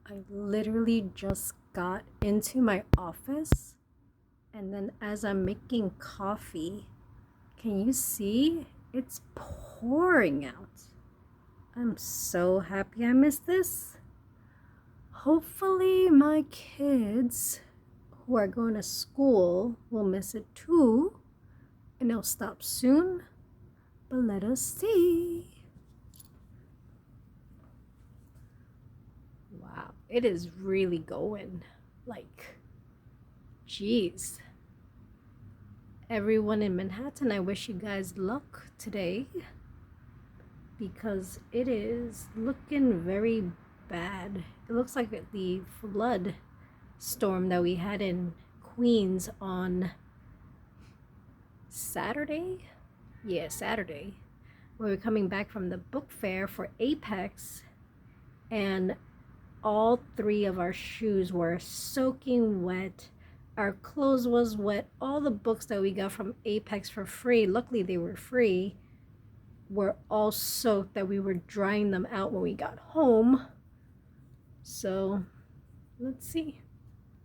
I literally just got into my office, and then as I'm making coffee, can you see? It's pouring out. I'm so happy I missed this. Hopefully, my kids who are going to school will miss it too, and it'll stop soon. But let us see. Wow, it is really going. Like, geez. Everyone in Manhattan, I wish you guys luck today because it is looking very bad. It looks like the flood storm that we had in Queens on Saturday. Yeah, Saturday. We were coming back from the book fair for Apex, and all three of our shoes were soaking wet. Our clothes was wet. All the books that we got from Apex for free, luckily they were free, were all soaked that we were drying them out when we got home. So let's see.